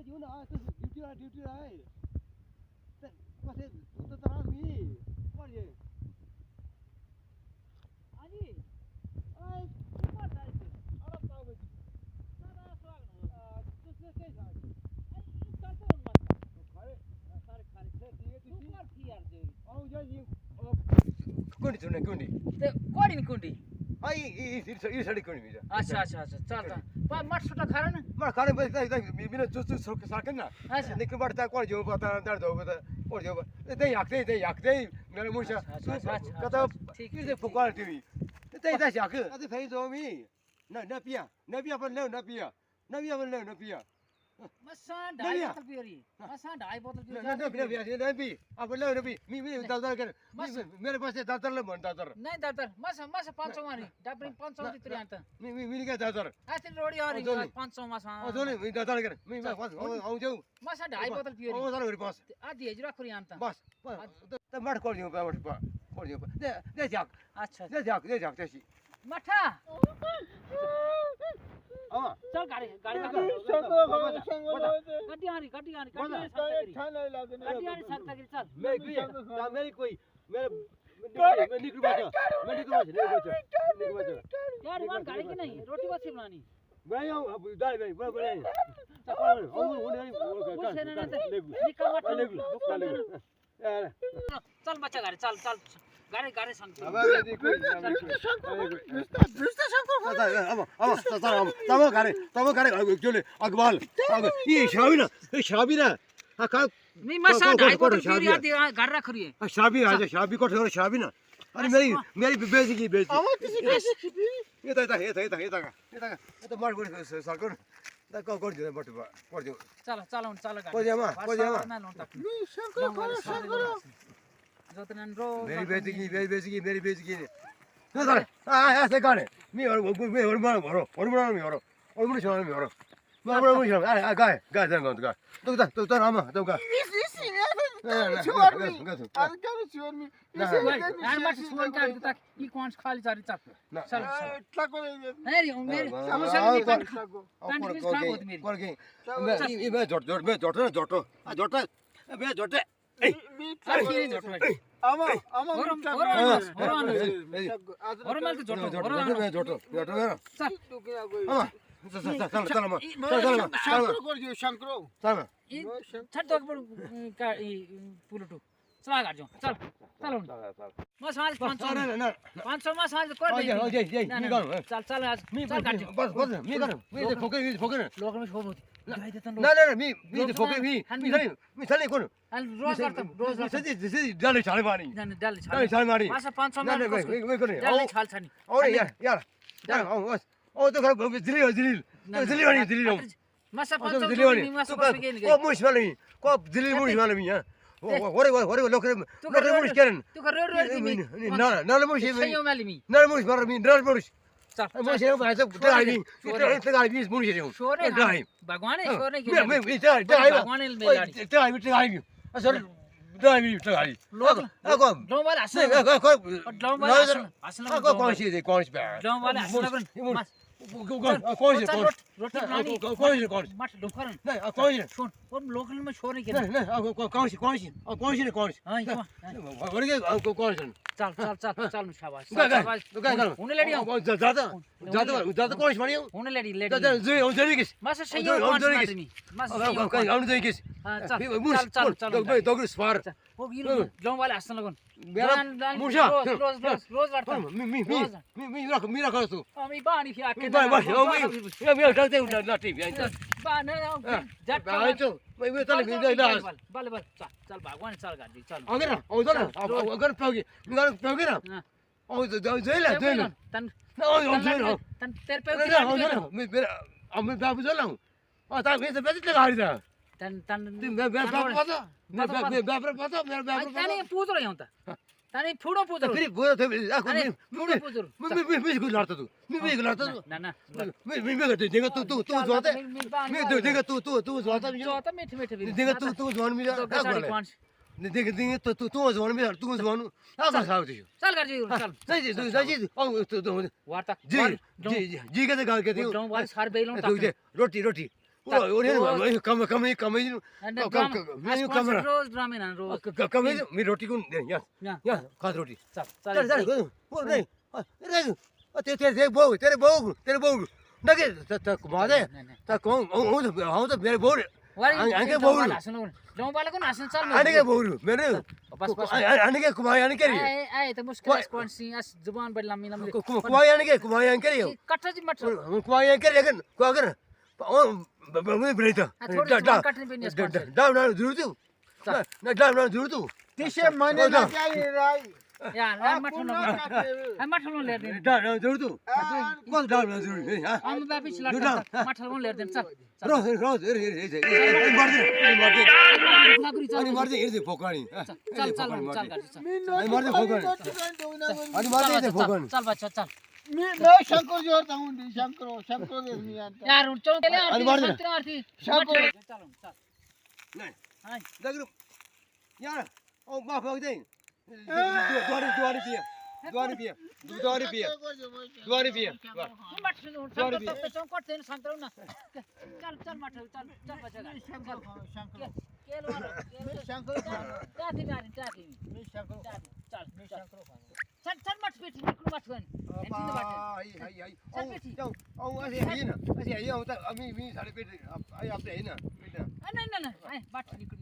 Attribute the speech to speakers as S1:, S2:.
S1: जीवन ड्यूटी आहे कसे तू तर त्रास मी कोण ये
S2: आणि
S1: आय
S2: कुठं जायचं
S1: अरे पाव
S2: दादा स्वागत
S1: दुसरे काय सांग
S2: आणि चालतो मस्त
S1: खरे
S2: सारे खाली
S1: ते दिए
S2: तू
S1: तुझी
S2: कर की यार जे
S1: औ जा जी कोणी तुने कोणी
S2: ते कोणी नि कुंडी
S1: आई ई साडी कोणी मी
S2: अच्छा अच्छा अच्छा चालता पण मट सुटा खरा ना
S1: मला काढे बस मी बिना चुचू सारखं ना
S2: अच्छा
S1: निकल पडता कोण जेव पता दर दो पता कोण जेव ते याकते मेरे मुशा कता
S2: ठीक
S1: ते फुकाळ टीवी ते याक ते फेई दो मी ना पिया पण ना पिया पण ना पिया
S2: मसा ढाई बोतल पी रही मसा ढाई बोतल पी
S1: ना पी अब ना पी मी दादर कर मेरे पास दादर ले मन दादर
S2: नहीं दादर मसा 500 मारी डाबरी 500 दी तरी आता
S1: मी काय दादर
S2: आते रोडी और 500 मसा
S1: ओ दोनी मी दादर कर मी आऊ जाऊ
S2: मसा ढाई बोतल पी
S1: ओ दादर पास
S2: आधी हजरा खुरी आता
S1: बस ते मट कोण जेव कोण जेव दे जाक
S2: अच्छा
S1: दे जाक तशी
S2: मठा
S1: हां
S2: चल गाड़ी गाड़ी गड्डी आ रही छान नहीं लागे गड्डी आ रही सकता गिर चल
S1: मेरी कोई मेरे निकल बचा
S2: यार मान गाड़ी की नहीं रोटी बसी बनानी
S1: मैं आऊं अब दाल में बड़े
S2: चल बच्चा गाड़ी चल चल गाड़ी संग
S1: तब गारे चले अकबाल ये शाबी ना का
S2: नहीं मसा ढाई बोतल पी यार गाड़ी रख रही है
S1: शाबी को ठोर शाबी ना अरे मेरी बेइज्जती की ये तो मार को सरकार को कर दे बट कर दे
S2: चल गाड़ी
S1: को जामा
S2: ना नोट शंकर जोतनन रो
S1: मेरी बेइज्जती की ना सर ऐसे गाने और मार भरो और मुझे छोड़ भरो मार गाय तो रामा तो गा
S2: यार मत छोड़ के तक ई कौन खाली चारी चल मेरी समस्या नहीं पैंट मेरी
S1: मैं जोटे
S2: लोकल में छोड़ नहीं चल शाबाश उन्हें लेडी
S1: ज्यादा कौन मानी
S2: उन्हें लेडी मस्त सही
S1: है स्वार
S2: वो लोग वाले हंसने लगन
S1: मुर्शा
S2: रोज लड़ता
S1: मेरा कर तू
S2: अमी बानी फिर आके
S1: मैं डरते हूं लाठी
S2: बाने जट
S1: मैं चल
S2: बल चल भगवान चल गाड़ी चल
S1: अगर पेगी ना ओ जेल
S2: तन
S1: तन
S2: तेरे पे
S1: मैं बाबू चला हूं ता मैं से बेच गाड़ी था
S2: तन
S1: मैं पता मेरा
S2: तने पूछ रही हूं तने फूडो पूछ
S1: फिर बोल थे
S2: फूडो पूछ
S1: मैं को लड़ता तू मैं लड़ता तू
S2: ना
S1: मैं करते देगा तू जोते मैं देगा तू जोता
S2: जोता मीठे
S1: देगा तू जोन मेरा देख तू जोन मेरा तू जोन आ खाओ तू
S2: चल कर जी चल
S1: जी ओ
S2: वार्ता
S1: जी के गा के
S2: वाले सारे बेलों
S1: रोटी
S2: रोज ड्रामे ना रोज
S1: मी रोटी को दे या खा रोटी
S2: चल
S1: चल
S2: चल
S1: चल वो नहीं तेरे बहू नगे घुमा दे कौन हम तो मेरे बहू आने बहू
S2: जाऊं वाला को नासन चल
S1: आने के बहू मैंने
S2: बस बस
S1: आने के कुमाई आने के
S2: आए तो मुश्किल है कौन सी अस जुबान बड़ी लंबी लंबी
S1: कुमाई आने के
S2: कट्टा जी मत
S1: कुमाई आने के लेकिन को अगर मैं ब्रेता डाउन डाउन जरूर तू ना डाउन डाउन जरूर तू
S3: तीसरे महीने ना क्या ये राई
S2: यार मत लो ले दे
S1: डाउन डाउन जरूर तू कौन डाउन डाउन जरूर हां
S2: हम बापी चला मत लो ले दे चल
S1: रोज रोज मार दे फोकानी
S2: चल चल चल
S1: मार दे फोकानी अरे मार दे फोकानी
S2: चल बच्चा चल
S3: मैं शंकर जोड़ता हूँ शंकर दे नहीं आता
S2: यार उन चौक ले आरती
S3: शंकर
S2: चलो चल
S1: नहीं
S2: हां
S1: देख लो यार ओ माफ कर दे द्वारी पिया
S2: मत लो चौक करते हैं संतरो ना चल चल मत चल चल बच्चा
S3: शंकर
S2: केलो
S3: शंकर
S2: टाटी मारी टाटी
S3: मैं शंकर
S2: चल चल चल मत पीछ निकल मत बन
S1: ओ ऐसे ही होता अभी भी सारे पेट आई आपने है ना बेटा
S2: नहीं नहीं नहीं मत निकल